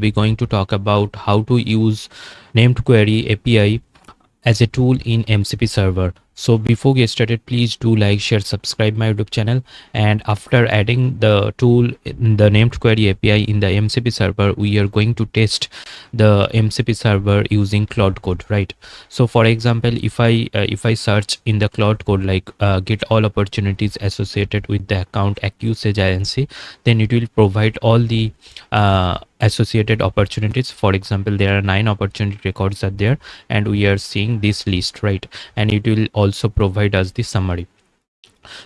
we're going to talk about how to use named query API as a tool in MCP server. So before we get started, please do like, share, subscribe my YouTube channel. And after adding the tool, the named query API in the MCP server, we are going to test the MCP server using Claude Code, right? So for example, if I search in the Claude Code like get all opportunities associated with the account usage agency, then it will provide all the associated opportunities. For example, there are 9 opportunity records are there, and we are seeing this list, right? And it will also provide us the summary.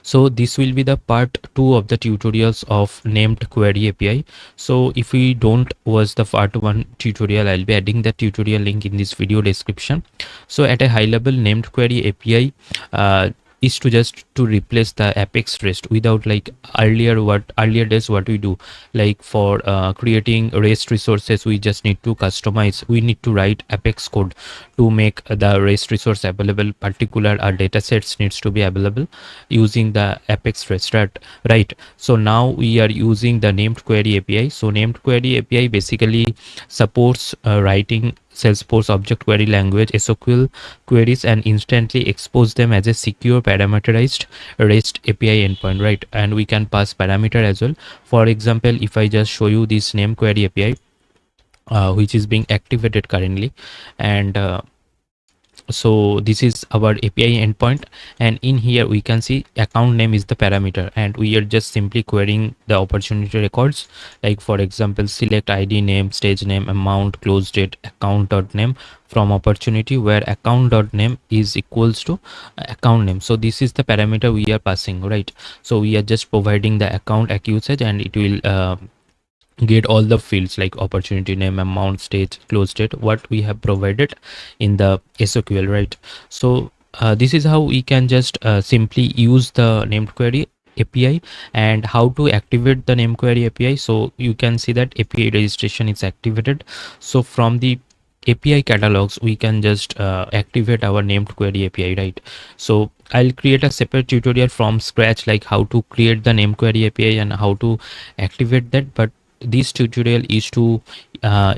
So this will be the part 2 of the tutorials of named query API. So if we don't watch the part 1 tutorial, I'll be adding the tutorial link in this video description. So at a high level, named query API is to just to replace the Apex REST without like earlier days what we do, like for creating REST resources, we just need to customize, we need to write Apex code to make the REST resource available. Particular data sets needs to be available using the Apex REST, right? So now we are using the named query API. So named query API basically supports writing Salesforce object query language SQL queries and instantly expose them as a secure parameterized REST API endpoint, right? And we can pass parameter as well. For example, if I just show you this name query API, which is being activated currently, and so this is our API endpoint, and in here we can see account name is the parameter, and we are just simply querying the opportunity records. Like for example, select ID, name, stage name, amount, close date, account.name from opportunity, where account.name is equals to account name. So this is the parameter we are passing, right? So we are just providing the account usage, and it will get all the fields like opportunity name, amount, stage, close date, what we have provided in the SQL, right? So this is how we can just simply use the named query API. And how to activate the named query API? So you can see that API registration is activated. So from the API catalogs, we can just activate our named query API, right? So I'll create a separate tutorial from scratch, like how to create the named query API and how to activate that. But this tutorial is to uh,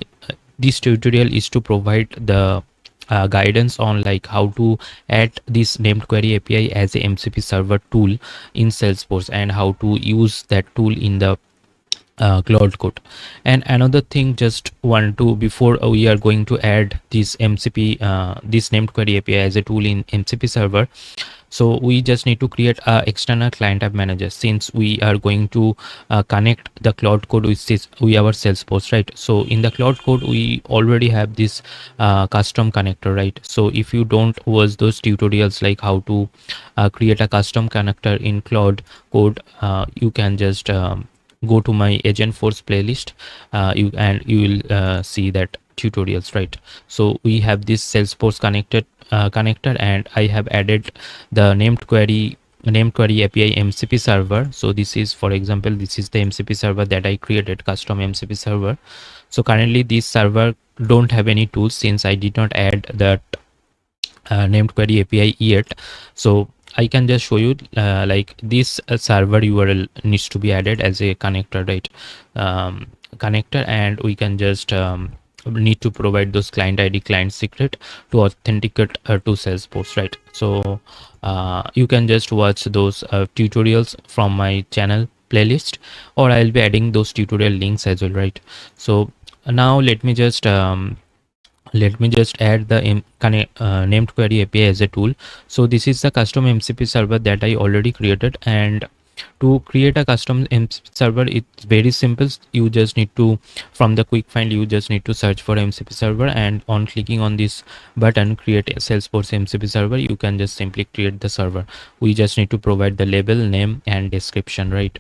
provide the guidance on like how to add this named query API as a MCP server tool in Salesforce, and how to use that tool in the Claude Code. And another thing, just want to, before we are going to add this MCP this named query API as a tool in MCP server, so we just need to create a external client app manager, since we are going to connect the Claude Code with our Salesforce, right? So in the Claude Code we already have this custom connector, right? So if you don't watch those tutorials like how to create a custom connector in Claude Code, you can just go to my agentforce playlist, you will see that tutorials, right? So we have this Salesforce connector, and I have added the named query API MCP server. So this is, for example, this is the MCP server that I created, custom MCP server. So currently this server don't have any tools, since I did not add that named query API yet. So I can just show you like this server URL needs to be added as a connector, right? Connector, and we can just need to provide those client ID, client secret to authenticate to Salesforce, right? So you can just watch those tutorials from my channel playlist, or I'll be adding those tutorial links as well, right? So now let me just add the named query API as a tool. So this is the custom MCP server that I already created, and to create a custom MCP server, it's very simple. You just need to, from the quick find, you just need to search for MCP server, and on clicking on this button, create a Salesforce MCP server, you can just simply create the server. We just need to provide the label, name, and description, right?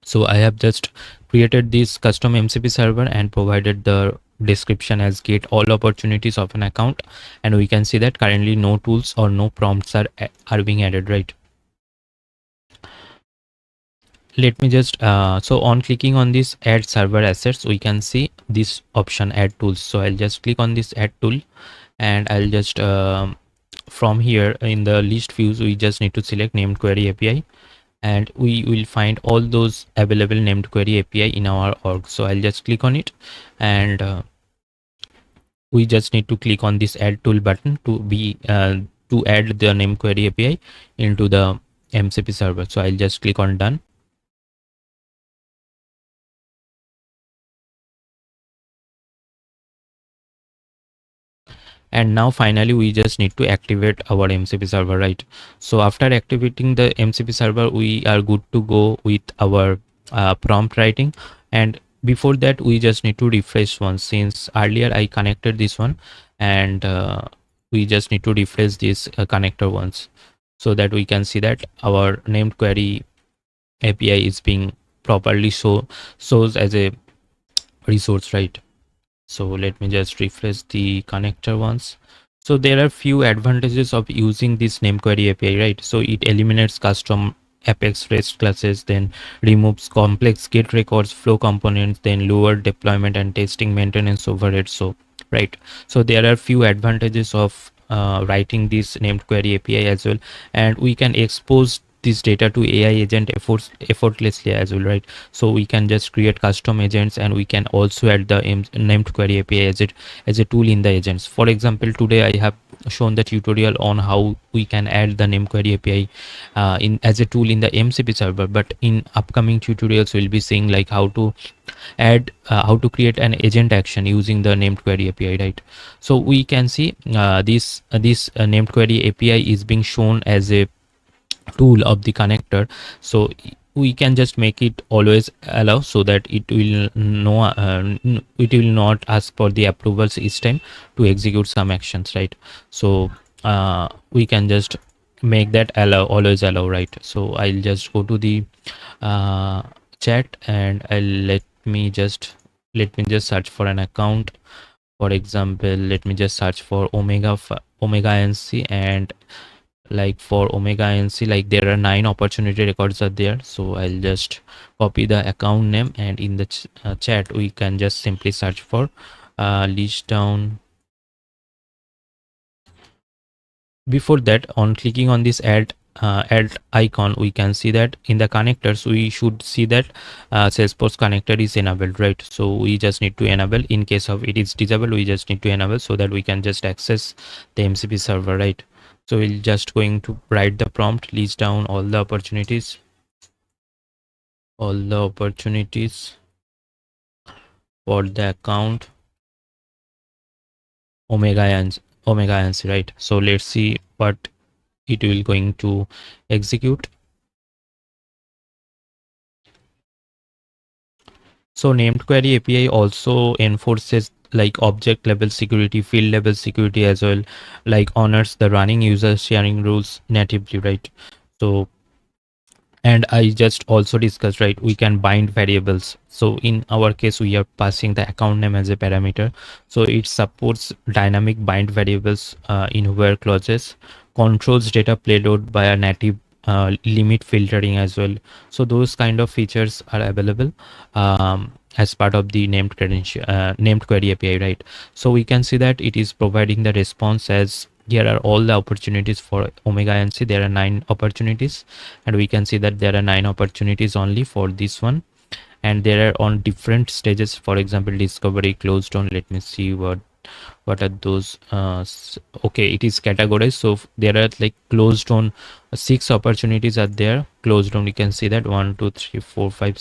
So I have just created this custom MCP server and provided the description as get all opportunities of an account, and we can see that currently no tools or no prompts are being added, right? Let me just so on clicking on this add server assets, we can see this option add tools. So I'll just click on this add tool, and I'll just from here in the list views, we just need to select named query API, and we will find all those available named query API in our org. So I'll just click on it, and we just need to click on this add tool button to add the named query API into the MCP server. So I'll just click on done. And now finally we just need to activate our MCP server, right? So after activating the MCP server, we are good to go with our prompt writing. And before that, we just need to refresh once, since earlier I connected this one, and we just need to refresh this connector once, so that we can see that our named query API is being properly shows as a resource, right? So let me just refresh the connector once. So there are few advantages of using this name query API, right? So it eliminates custom Apex REST classes, then removes complex get records flow components, then lower deployment and testing maintenance overhead. So right, so there are few advantages of writing this named query API as well, and we can expose this data to AI agent effortlessly as well, right? So we can just create custom agents, and we can also add the named query API as a tool in the agents. For example, today I have shown the tutorial on how we can add the named query API in as a tool in the MCP server, but in upcoming tutorials we'll be seeing like how to how to create an agent action using the named query API, right? So we can see this named query API is being shown as a tool of the connector. So we can just make it always allow, so that it will it will not ask for the approvals each time to execute some actions, right? So we can just make that allow, always allow, right? So I'll just go to the uh, chat, and let me just search for an account. For example, let me just search for Omega NC, and like for Omega NC, like there are 9 opportunity records are there. So I'll just copy the account name, and in the chat we can just simply search for list down. Before that, on clicking on this add icon, we can see that in the connectors we should see that Salesforce connector is enabled, right? So we just need to enable. In case of it is disabled, we just need to enable, so that we can just access the MCP server, right? So we'll just going to write the prompt, list down all the opportunities for the account Omega NC, right? So let's see what it will going to execute. So named query API also enforces like object level security, field level security as well, like honors the running user sharing rules natively, right? So, and I just also discussed, right, we can bind variables. So in our case, we are passing the account name as a parameter. So it supports dynamic bind variables in where clauses, controls data payload by a native limit filtering as well. So those kind of features are available as part of the named query API, right? So we can see that it is providing the response as here are all the opportunities for Omega NC. There are 9 opportunities, and we can see that there are 9 opportunities only for this one, and there are on different stages. For example, discovery, closed on. Let me see what are those. Okay, it is categorized. So there are like closed on 6 opportunities are there. Closed on, we can see that 1 2 3 4 5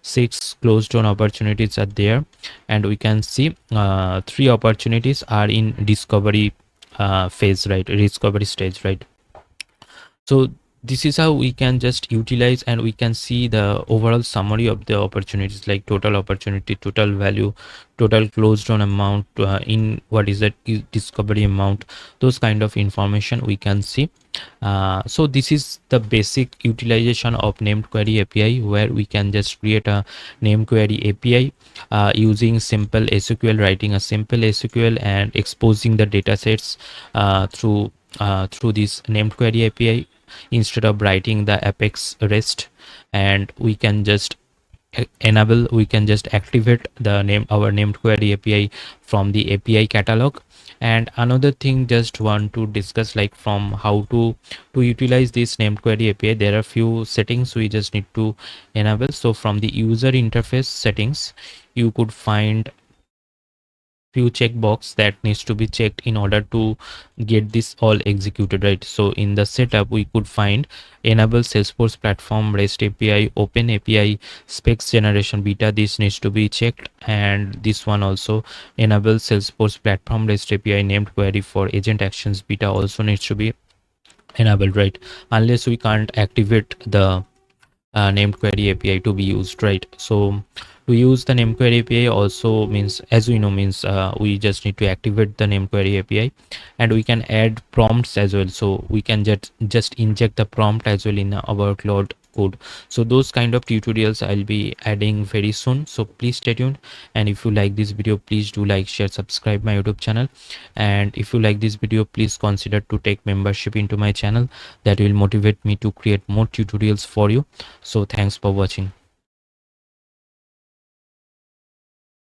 6 closed on opportunities are there, and we can see 3 opportunities are in discovery phase, right? Discovery stage, right? So this is how we can just utilize, and we can see the overall summary of the opportunities, like total opportunity, total value, total closed on amount, in what is that discovery amount, those kind of information we can see. So this is the basic utilization of named query API, where we can just create a named query API using simple SQL, writing a simple SQL and exposing the data sets through this named query API instead of writing the Apex REST. And we can just enable, we can just activate the name our named query API from the API catalog. And another thing just want to discuss, like from how to utilize this named query API, there are few settings we just need to enable. So from the user interface settings, you could find few checkbox that needs to be checked in order to get this all executed, right? So in the setup we could find enable Salesforce platform REST API, open API, specs generation beta, this needs to be checked. And this one also, enable Salesforce platform REST API named query for agent actions beta, also needs to be enabled, right? Unless we can't activate the named query API to be used, right? So to use the named query API also means, as we know, means we just need to activate the named query API, and we can add prompts as well. So we can just inject the prompt as well in our Claude Code. So those kind of tutorials I'll be adding very soon, so please stay tuned. And if you like this video, please do like, share, subscribe my YouTube channel. And if you like this video, please consider to take membership into my channel. That will motivate me to create more tutorials for you. So thanks for watching.